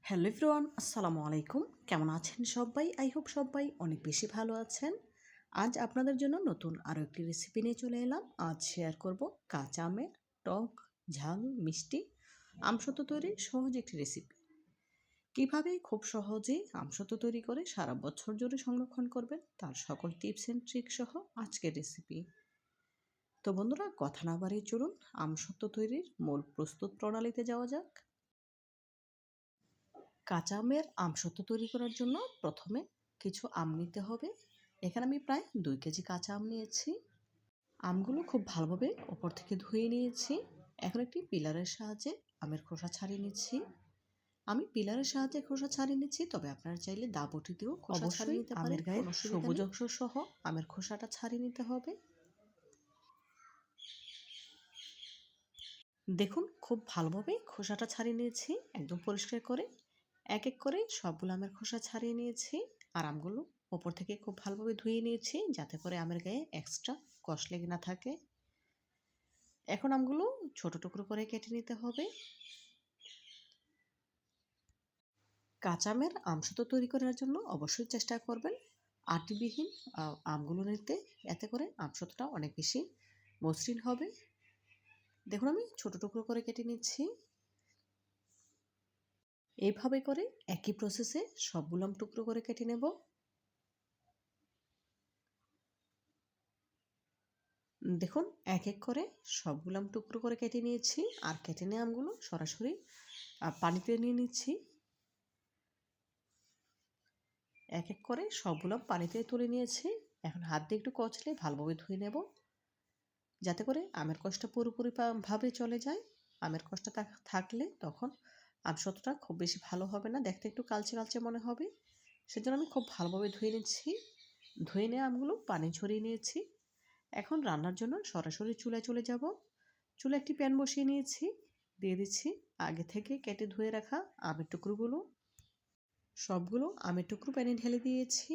Hello everyone, আসসালামু আলাইকুম। কেমন আছেন সবাই? আই হোপ সবাই অনেক বেশি ভালো আছেন। আজ আপনাদের জন্য নতুন আরও একটি রেসিপি নিয়ে চলে এলাম। আজ শেয়ার করব কাঁচা আমের টক, ঝাল, মিষ্টি আমসত্ত্ব তৈরির সহজ একটি রেসিপি। কীভাবে খুব সহজেই আমসত্ত্ব তৈরি করে সারা বছর জুড়ে সংরক্ষণ করবেন তার সকল টিপস অ্যান্ড ট্রিক সহ আজকের রেসিপি। তো বন্ধুরা, কথা না বাড়িয়ে চলুন আমসত্ত্ব তৈরির মূল প্রস্তুত প্রণালীতে যাওয়া যাক। কাঁচা আমের আমসত্ত্ব তৈরি করার জন্য প্রথমে কিছু আম নিতে হবে। এখানে আমি প্রায় 2 কেজি কাঁচা আম নিয়েছি। আমগুলো খুব ভালোভাবে ওপর থেকে ধুয়ে নিয়েছি। এখন একটি পিলারের সাহায্যে আমের খোসা ছাড়িয়ে নিচ্ছি। আমি পিলারের সাহায্যে খোসা ছাড়িয়ে নিচ্ছি, তবে আপনারা চাইলে দাবটিতেও খোসা ছাড়িয়ে নিতে পারেন। আমের গায়ের সবুজ অংশ সহ আমের খোসাটা ছাড়িয়ে নিতে হবে। দেখুন, খুব ভালোভাবে খোসাটা ছাড়িয়ে নিয়েছি একদম পরিষ্কার করে। এক এক করে সবগুলো আমের খোসা ছাড়িয়ে নিয়েছি আর আমগুলো ওপর থেকে খুব ভালোভাবে ধুয়ে নিয়েছি, যাতে করে আমের গায়ে এক্সট্রা কষ লেগে না থাকে। এখন আমগুলো ছোট টুকরো করে কেটে নিতে হবে। কাঁচা আমের আমসত্ত্ব তৈরি করার জন্য অবশ্যই চেষ্টা করবেন আটিবিহীন আমগুলো নিতে, এতে করে আমসত্ত্বটা অনেক বেশি মসৃণ হবে। দেখুন, আমি ছোট টুকরো করে কেটে নিচ্ছি। এইভাবে করে একই প্রসেসে সবগুলো আম টুকরো করে কেটে নেব। দেখুন, এক এক করে সবগুলো আম টুকরো করে কেটে নিয়েছি আর কেটে নিয়ে আমগুলো সরাসরি পানিতে নিয়ে নিচ্ছি। এক এক করে সবগুলো আম পানিতে তুলে নিয়েছি। এখন হাত দিয়ে একটু কচলে ভালোভাবে ধুয়ে নেব, যাতে করে আমের কষটা পুরোপুরি ভাবে চলে যায়। আমের কষটা থাকলে তখন আমসত্ত্বটা খুব বেশি ভালো হবে না, দেখতে একটু কালচে কালচে মনে হবে। সেজন্য আমি খুব ভালোভাবে ধুয়ে নিচ্ছি। ধুয়ে নিয়ে আমগুলো পানি ঝরিয়ে নিয়েছি। এখন রান্নার জন্য সরাসরি চুলায় চলে যাব। চুলায় একটি প্যান বসিয়ে নিয়েছি। দিয়ে দিচ্ছি আগে থেকে কেটে ধুয়ে রাখা আমের টুকরোগুলো। সবগুলো আমের টুকরো প্যানে ঢেলে দিয়েছি।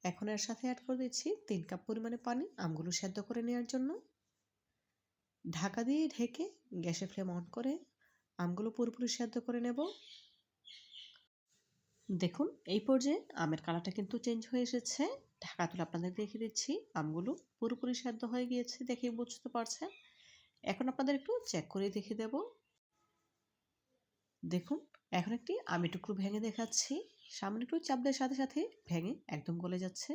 এখন এর সাথে অ্যাড করে দিচ্ছি 3 কাপ পরিমাণে পানি আমগুলো সেদ্ধ করে নেওয়ার জন্য। ঢাকা দিয়ে ঢেকে গ্যাসের ফ্লেম অন করে আমগুলো পুরোপুরি সেদ্ধ করে নেব। দেখুন, এই পর্যায়ে আমের কালারটা কিন্তু চেঞ্জ হয়ে এসেছে। ঢাকা তুলে আপনাদের দেখিয়ে দিচ্ছি আমগুলো পুরোপুরি সেদ্ধ হয়ে গিয়েছে, দেখেই বুঝতে পারছেন। এখন আপনাদের একটু চেক করে দেখিয়ে দেব। দেখুন, এখন একটি আমের টুকরো ভেঙে দেখাচ্ছি। সামনে একটু চাপ দেওয়ার সাথে সাথে ভেঙে একদম গলে যাচ্ছে।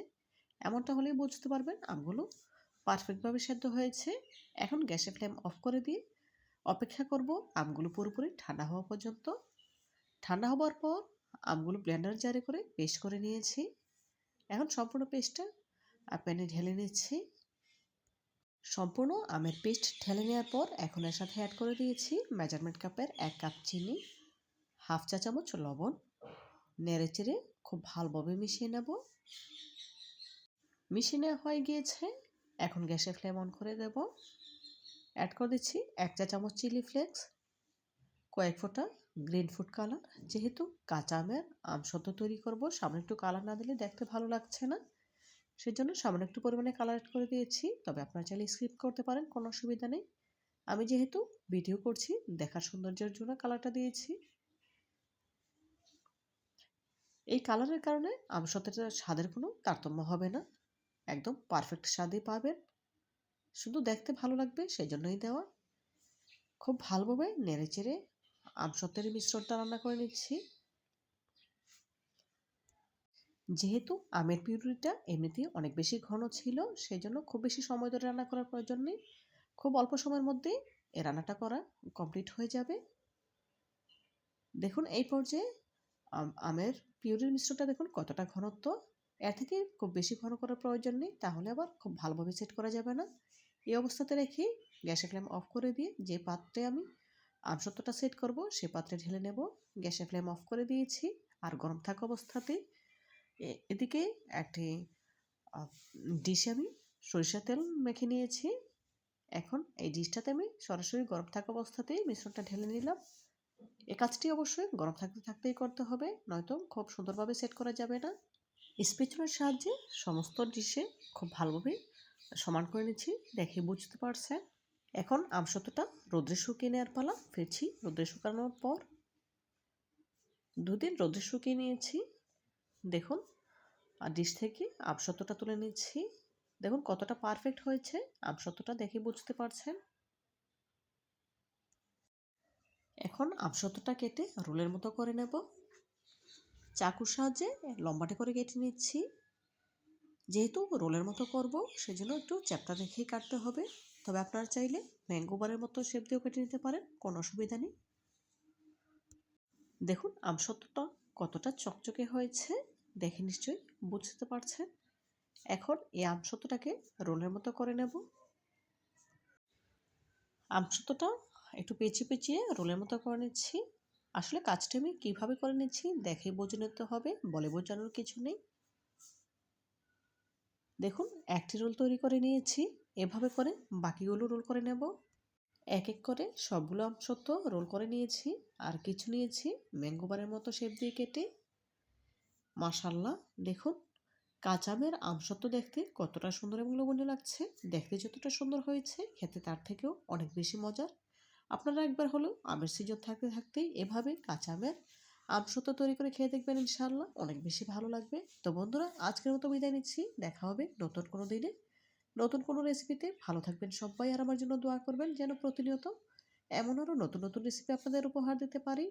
এমনটা হলেই বুঝতে পারবেন আমগুলো পারফেক্টভাবে সেদ্ধ হয়েছে। এখন গ্যাসের ফ্লেম অফ করে দিয়ে অপেক্ষা করব আমগুলো পুরোপুরি ঠান্ডা হওয়া পর্যন্ত। ঠান্ডা হওয়ার পর আমগুলো ব্লেন্ডার জারে করে পেস্ট করে নিয়েছি। এখন সম্পূর্ণ পেস্টটা প্যানে ঢেলে নিচ্ছি। সম্পূর্ণ আমের পেস্ট ঢেলে নেওয়ার পর এখন এর সাথে অ্যাড করে দিয়েছি মেজারমেন্ট কাপের 1 কাপ চিনি, হাফ চা চামচ লবণ। নেড়ে চেড়ে খুব ভালোভাবে মিশিয়ে নেব। মিশিয়ে নেওয়া হয়ে গিয়েছে। এখন গ্যাসের ফ্লেম অন করে দেব। অ্যাড করে দিচ্ছি 1 চা চামচ চিলি ফ্লেক্স, কয়েক ফোঁটা গ্রিন ফুড কালার। যেহেতু কাঁচা আমের আমসত্ত্ব তৈরি করব, সামান্য একটু কালার না দিলে দেখতে ভালো লাগছে না। সেজন্য সামান্য একটু পরিমাণে কালার অ্যাড করে দিয়েছি, তবে আপনারা চাইলে স্কিপ করতে পারেন, কোনো অসুবিধা নেই। আমি যেহেতু ভিডিও করছি, দেখার সৌন্দর্যের জন্য কালারটা দিয়েছি। এই কালারের কারণে আমসত্ত্বের স্বাদের কোনো তারতম্য হবে না, একদম পারফেক্ট স্বাদই পাবেন। শুধু দেখতে ভালো লাগবে সেজন্যই দেওয়া। খুব ভালোভাবে নেড়েচেড়ে আমসত্ত্বের মিশ্রণটা রান্না করে নিচ্ছি। যেহেতু আমের পিউরিটা এমনিতেই অনেক বেশি ঘন ছিল, সেজন্য খুব বেশি সময় ধরে রান্না করার প্রয়োজন নেই। খুব অল্প সময়ের মধ্যেই এই রান্নাটা করা কমপ্লিট হয়ে যাবে। দেখুন, এই পর্যায়ে আমের পিউরির মিশ্রণটা দেখুন কতটা ঘনত্ব। এর থেকে খুব বেশি ঘন করার প্রয়োজন নেই, তাহলে আবার খুব ভালোভাবে সেট করা যাবে না। এই অবস্থাতে রেখে গ্যাসের ফ্লেম অফ করে দিয়ে যে পাত্রে আমি আমসত্ত্বটা সেট করব সে পাত্রে ঢেলে নেব। গ্যাসের ফ্লেম অফ করে দিয়েছি আর গরম থাকা অবস্থাতে এদিকে একটি ডিশে আমি সরিষার তেল মেখে নিয়েছি। এখন এই ডিশটাতে আমি সরাসরি গরম থাকা অবস্থাতেই মিশ্রণটা ঢেলে নিলাম। এই কাজটি অবশ্যই গরম থাকতে থাকতেই করতে হবে, নয়তো খুব সুন্দরভাবে সেট করা যাবে না। স্প্যাচুলার সাহায্যে সমস্ত ডিশে খুব ভালোভাবে সমান করে নিচ্ছি, দেখে বুঝতে পারছেন। এখন আমসত্ত্বটা রোদ্রে শুকিয়ে নেওয়ার পালা। ফিরছি রোদ্রে শুকানোর পর। দুদিন রোদে শুকিয়ে নিয়েছি। দেখুন, আর ডিশ থেকে আমসত্ত্বটা তুলে নিচ্ছি। দেখুন কতটা পারফেক্ট হয়েছে, আমসত্ত্বটা দেখে বুঝতে পারছেন। এখন আমসত্ত্বটা কেটে রোলের মতো করে নেব। চাকুর সাহায্যে লম্বাটে করে কেটে নিচ্ছি। যেহেতু রোলের মতো করব, সেজন্য একটু চ্যাপ্টা রেখেই কাটতে হবে। তবে আপনারা চাইলে ম্যাঙ্গো বারের মতো শেপ দিয়েও কেটে নিতে পারেন, কোনো অসুবিধা নেই। দেখুন আমসত্ত্বটা কতটা চকচকে হয়েছে, দেখে নিশ্চয়ই বুঝতে পারছেন। এখন এই আমসত্ত্বটাকে রোলের মতো করে নেব। আমসত্ত্বটা একটু পেঁচিয়ে পেঁচিয়ে রোলের মতো করে নিচ্ছি। আসলে কাজটা আমি কীভাবে করে নিচ্ছি দেখেই বুঝে নিতে হবে, বলে বোঝানোর কিছু নেই। দেখুন একটি রোল তৈরি করে নিয়েছি, এভাবে করে বাকিগুলো রোল করে নেব। এক এক করে সবগুলো আমসত্ত্ব রোল করে নিয়েছি, আর কিছু নিয়েছি ম্যাঙ্গো বারের মতো শেপ দিয়ে কেটে। মাশাআল্লাহ, দেখুন কাঁচা আমের আমসত্ত্ব দেখতে কতটা সুন্দর এবং লোভনীয় লাগছে। দেখতে যতটা সুন্দর হয়েছে, খেতে তার থেকেও অনেক বেশি মজার। আপনারা একবার হলেও আমের সিজন থাকতে থাকতেই এভাবে কাঁচা আমের আমসত্ত্ব তৈরি করে খেয়ে দেখবেন, ইনশাআল্লাহ অনেক বেশি ভালো লাগবে। তো বন্ধুরা, আজকের মতো বিদায় নিচ্ছি। দেখা হবে নতুন কোনো দিনে, নতুন কোনো রেসিপিতে। ভালো থাকবেন সবাই, আর আমার জন্য দোয়া করবেন যেন প্রতিনিয়ত এমন আরও নতুন নতুন রেসিপি আপনাদের উপহার দিতে পারি।